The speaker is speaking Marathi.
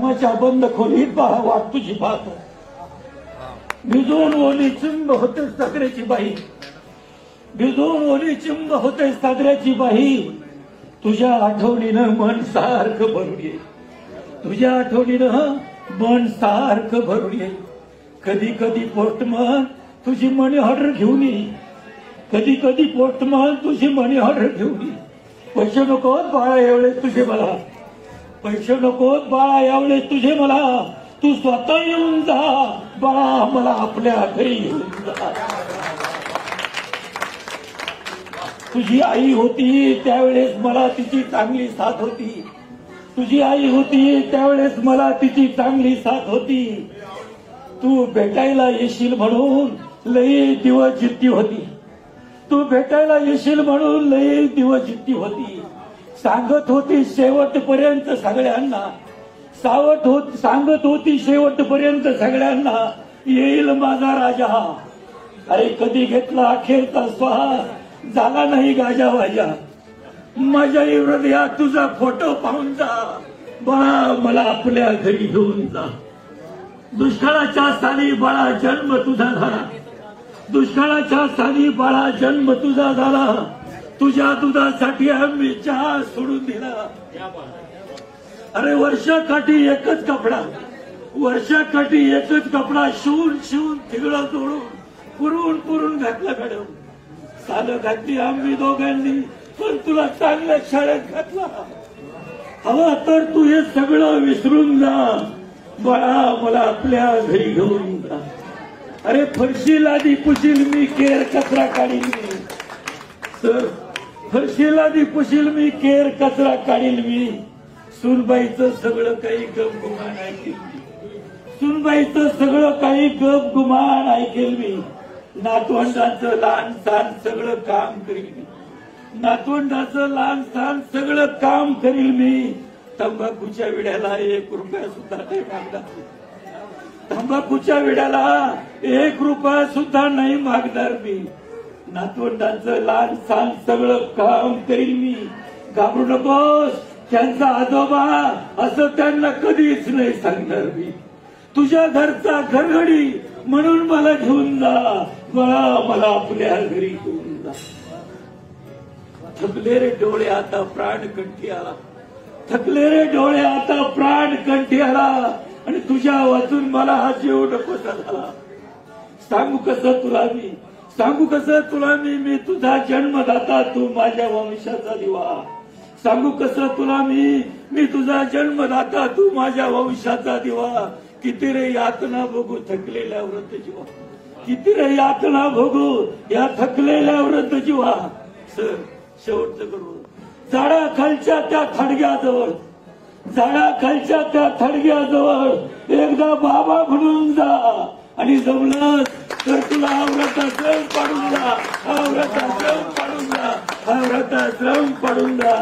आश्रमाच्या बंद खोलीत बाळा वाट तुझी पाहतो. भिजून ओली चिंब होते सागऱ्याची बाई, भिजून ओली चिंब होते सागऱ्याची बाई. तुझ्या आठवणीनं मन सारखं भरून येईल, तुझ्या आठवणीनं मन सारखं भरून येईल. कधी कधी पोस्टमन तुझी मनी ऑर्डर घेऊन येईल, कधी कधी पोस्टमन तुझी मनी ऑर्डर घेऊन येईल. पैसे नकोत बाळा एवढेच तुझे मला, पैसे नकोत बाळा एवढेच तुझे मला. तू स्वतः येऊन जा बाळा, मला आपल्या घरी येऊन जा. तुझी आई होती त्यावेळेस मला तिची चांगली साथ होती, तुझी आई होती त्यावेळेस मला तिची चांगली साथ होती. तू भेटायला येशील म्हणून लई दिवस जिद्दी होती, तू भेटायला येशील म्हणून लई दिवस जिद्दी होती. सांगत होती शेवटपर्यंत सगळ्यांना, सांगत होती शेवटपर्यंत सगळ्यांना, येईल माझा राजा. अरे कधी घेतला अखेरचा स्वाहा, झाला नाही गाजा वाजा. माझ्या हृदयात तुझा फोटो पाहून जा बाळा, मला आपल्या घरी घेऊन जा. दुष्काळाच्या साली बाळा जन्म तुझा झाला, दुष्काळाच्या साली बाळा जन्म तुझा झाला. तुझ्या दुधासाठी आम्ही चहा सोडून दिला. अरे वर्षाकाठी एकच कपडा, वर्षाकाठी एकच कपडा शिवून शिवून तिगडं जोडून पुरून पुरून घातला मॅडम. सालं घातली आम्ही दोघांनी, पण तुला चांगल्या शाळेत घातला. हवा तर तू हे सगळं विसरून जा बाळा, मला आपल्या घरी घेऊन जा. अरे फरशीला आधी पुशील मी, केर कचरा काढील मी. सर फरशीला आधी पुशील मी, केर कचरा काढील मी. सुनबाईचं सगळं काही गप गुमान ऐकेल मी, सुनबाईचं सगळं काही गप गुमान ऐकेल मी. नातवंडाचं लहान सहान सगळं काम करील मी, नातवंडाचं लहान सहान सगळं काम करील मी. तंबाखूच्या विड्याला 1 रुपया सुद्धा नाही मागणार, तंबाखूच्या विड्याला 1 रुपया सुद्धा नाही मागणार मी. नातवंडांचं लहान सहान सगळं काम करील मी. घाबरू नकोस, त्यांचा आजोबा असं त्यांना कधीच नाही सांगणार मी. तुझ्या घरचा घरगडी म्हणून मला घेऊन जा बाळा, मला आपल्या घरी घेऊन जा. थकले रे डोळे आता प्राण कंठी आला, थकले रे डोळे आता प्राण कंठी आला. आणि तुझ्या वाचून मला हा जीव नकोसा झाला. सांगू कसं तुला मी, सांगू कसं तुला मी, मी तुझा जन्मदाता तू माझ्या वंशाचा दिवा. सांगू कसं तुला मी तुझा जन्मदाता तू माझ्या वंशाचा दिवा. किती रे यातना भोगू थकलेल्या व्रत जीवा, किती रे यातना भोगू या थकलेल्या व्रत जीवा. सर शेवटचं करू, झाडाखालच्या त्या थडग्याजवळ, झाडाखालच्या त्या थडग्याजवळ एकदा बाबा म्हणून जा. आणि जमलं तर तुला व्रताश्रम पाडून जा, व्रताश्रम पाडून जा, व्रताश्रम पाडून जा.